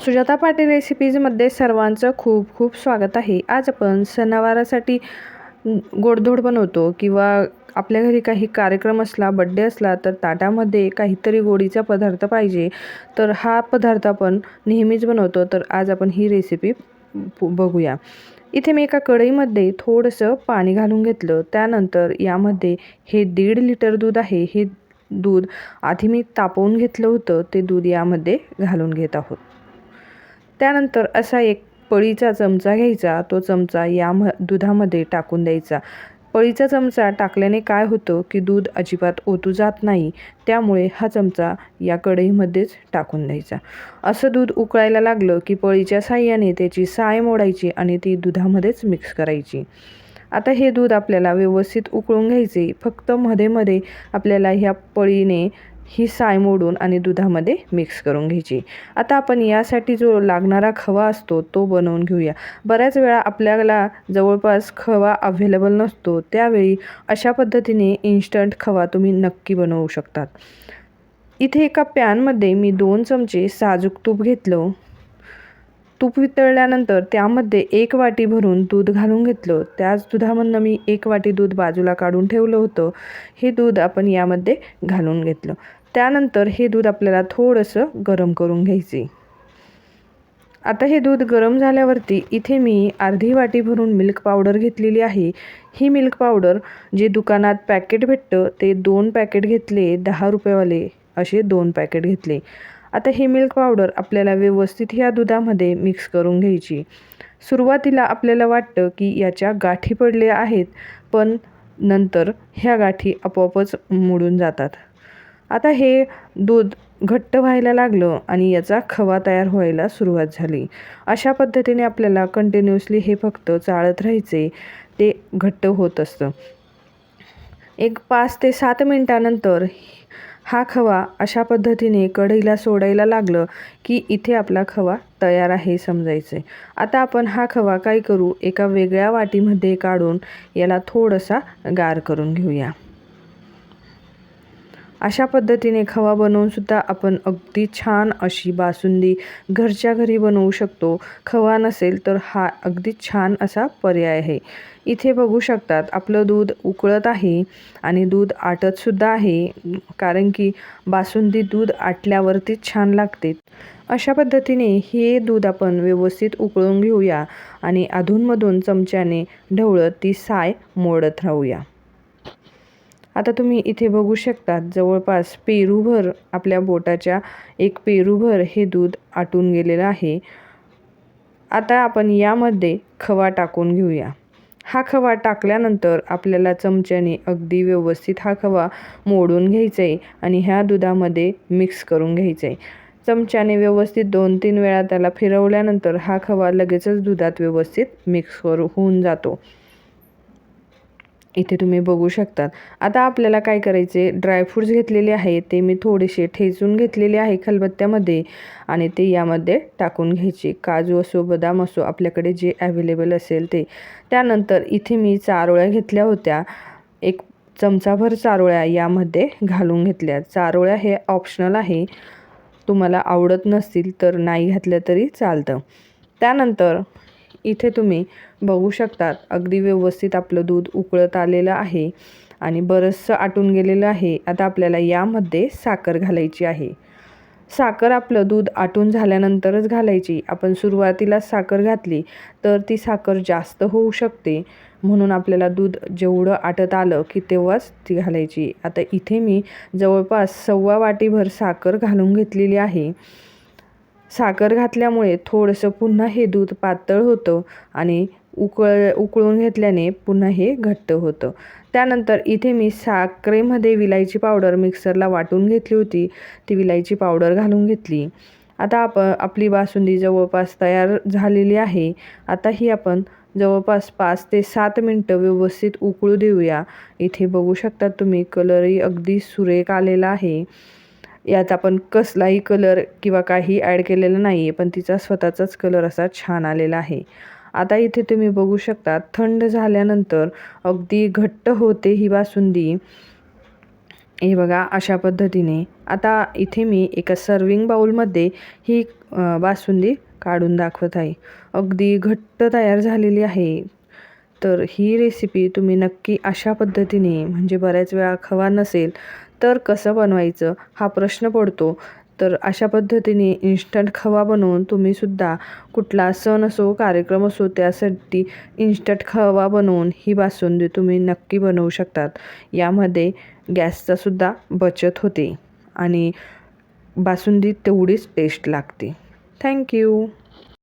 सुजाता पाटील रेसिपीजमध्ये सर्वांचं खूप खूप स्वागत आहे. आज आपण सणावारासाठी गोडधोड बनवतो किंवा आपल्या घरी काही कार्यक्रम असला, बड्डे असला तर ताटामध्ये काहीतरी गोडीचा पदार्थ पाहिजे. तर हा पदार्थ आपण नेहमीच बनवतो. तर आज आपण ही रेसिपी बघूया. इथे मी एका कढईमध्ये थोडंसं पाणी घालून घेतलं. त्यानंतर यामध्ये हे 1.5 लिटर दूध आहे. हे दूध आधी मी तापवून घेतलं होतं. ते दूध यामध्ये घालून घेत आहोत. त्यानंतर असा एक पळीचा चमचा घ्यायचा. तो चमचा या दुधामध्ये टाकून द्यायचा. पळीचा चमचा टाकल्याने काय होतं की दूध अजिबात ओतू जात नाही. त्यामुळे हा चमचा या कढईमध्येच टाकून द्यायचा. असं दूध उकळायला लागलं की पळीच्या साहाय्याने त्याची साय मोडायची आणि ती दुधामध्येच मिक्स करायची. आता हे दूध आपल्याला व्यवस्थित उकळून घ्यायचे. फक्त मध्ये मध्ये आपल्याला ह्या पळीने ही साय मोडून आणि दुधामध्ये मिक्स करून घ्यायची. आता आपण यासाठी जो लागणारा खवा असतो तो बनवून घेऊया. बऱ्याच वेळा आपल्याला जवळपास खवा अवेलेबल नसतो. त्यावेळी अशा पद्धतीने इन्स्टंट खवा तुम्ही नक्की बनवू शकतात. इथे एका पॅनमध्ये मी 2 चमचे साजूक तूप घेतलं. तूप वितळल्यानंतर त्यामध्ये 1 वाटी भरून दूध घालून घेतलं. त्याच दुधामधनं मी 1 वाटी दूध बाजूला काढून ठेवलं होतं. हे दूध आपण यामध्ये घालून घेतलं. त्यानंतर हे दूध आपल्याला थोडंसं गरम करून घ्यायचे. आता हे दूध गरम झाल्यावरती इथे मी अर्धी वाटी भरून मिल्क पावडर घेतलेली आहे. ही मिल्क पावडर जे दुकानात पॅकेट भेटतं ते 2 पॅकेट घेतले. 10 रुपयेवाले असे 2 पॅकेट घेतले. आता ही मिल्क पावडर आपल्याला व्यवस्थित ह्या दुधामध्ये मिक्स करून घ्यायची. सुरुवातीला आपल्याला वाटतं की याच्या गाठी पडल्या आहेत, पण नंतर ह्या गाठी आपोआपच मोडून जातात. आता हे दूध घट्ट व्हायला लागलं आणि याचा खवा तयार व्हायला सुरुवात झाली. अशा पद्धतीने आपल्याला कंटिन्युअसली हे फक्त चाळत राहायचे. ते घट्ट होत असतं. एक 5 ते 7 मिनिटानंतर हा खवा अशा पद्धतीने कढईला सोडायला लागलं की इथे आपला खवा तयार आहे समजायचे. आता आपण हा खवा काय करू, एका वेगळ्या वाटीमध्ये काढून याला थोडासा गार करून घेऊया. अशा पद्धतीने खवा बनवूनसुद्धा आपण अगदी छान अशी बासुंदी घरच्या घरी बनवू शकतो. खवा नसेल तर हा अगदी छान असा पर्याय आहे. इथे बघू शकतात आपलं दूध उकळत आहे आणि दूध आटतसुद्धा आहे, कारण की बासुंदी दूध आटल्यावरतीच छान लागते. अशा पद्धतीने हे दूध आपण व्यवस्थित उकळून घेऊया आणि अधूनमधून चमच्याने ढवळत ती साय मोडत राहूया. आता तुम्ही इथे बघू शकता जवळपास पेरूभर, आपल्या बोटाच्या एक पेरूभर हे दूध आटून गेलेलं आहे. आता आपण यामध्ये खवा टाकून घेऊया. हा खवा टाकल्यानंतर आपल्याला चमच्याने अगदी व्यवस्थित हा खवा मोडून घ्यायचा आहे आणि ह्या दुधामध्ये मिक्स करून घ्यायचा आहे. चमच्याने व्यवस्थित 2-3 वेळा त्याला फिरवल्यानंतर हा खवा लगेचच दुधात व्यवस्थित मिक्स होऊन जातो. इथे तुम्ही बघू शकतात. आता आपल्याला काय करायचे, ड्रायफ्रूट्स घेतलेले आहे ते मी थोडेसे ठेचून घेतलेले आहे खलबत्त्यामध्ये आणि ते यामध्ये टाकून घ्यायचे. काजू असो, बदाम असो, आपल्याकडे जे अवेलेबल असेल ते. त्यानंतर इथे मी चारोळ्या घेतल्या होत्या. 1 चमचाभर चारोळ्या यामध्ये घालून घेतल्या. चारोळ्या हे ऑप्शनल आहे. तुम्हाला आवडत नसतील तर नाही घातल्या तरी चालतं. त्यानंतर इथे तुम्ही बघू शकतात अगदी व्यवस्थित आपलं दूध उकळत आलेलं आहे आणि बरंचसं आटून गेलेलं आहे. आता आपल्याला यामध्ये साखर घालायची आहे. साखर आपलं दूध आटून झाल्यानंतरच घालायची. आपण सुरुवातीला साखर घातली तर ती साखर जास्त होऊ शकते, म्हणून आपल्याला दूध जेवढं आटत आलं की तेव्हाच ती घालायची. आता इथे मी जवळपास 1.25 वाटीभर साखर घालून घेतलेली आहे. साखर घातल्यामुळे थोडंसं पुन्हा हे दूध पातळ होतं आणि उकळून घेतल्याने पुन्हा हे घट्ट होतं. त्यानंतर इथे मी साखरेमध्ये विलायची पावडर मिक्सरला वाटून घेतली होती. ती विलायची पावडर घालून घेतली. आता आपली बासुंदी जवळपास तयार झालेली आहे. आता ही आपण जवळपास 5 ते 7 मिनटं व्यवस्थित उकळू देऊया. इथे बघू शकता तुम्ही कलरही अगदी सुरेख आलेला आहे. यात आपण कसलाही कलर किंवा काही ॲड केलेलं नाही आहे, पण तिचा स्वतःचाच कलर असा छान आलेला आहे. आता इथे तुम्ही बघू शकता थंड झाल्यानंतर अगदी घट्ट होते ही बासुंदी. हे बघा अशा पद्धतीने. आता इथे मी एका सर्विंग बाउलमध्ये ही बासुंदी काढून दाखवत आहे. अगदी घट्ट तयार झालेली आहे. तर ही रेसिपी तुम्ही नक्की अशा पद्धतीने, म्हणजे बऱ्याच वेळा खवा नसेल तर कसं बनवायचं हा प्रश्न पडतो. तर अशा पद्धतीने इन्स्टंट खवा बनवून तुम्हीसुद्धा कुठला सण असो, कार्यक्रम असो, त्यासाठी इन्स्टंट खवा बनवून ही बासुंदी तुम्ही नक्की बनवू शकतात. यामध्ये गॅसचासुद्धा बचत होते आणि बासुंदी तेवढीच टेस्ट लागते. थँक्यू.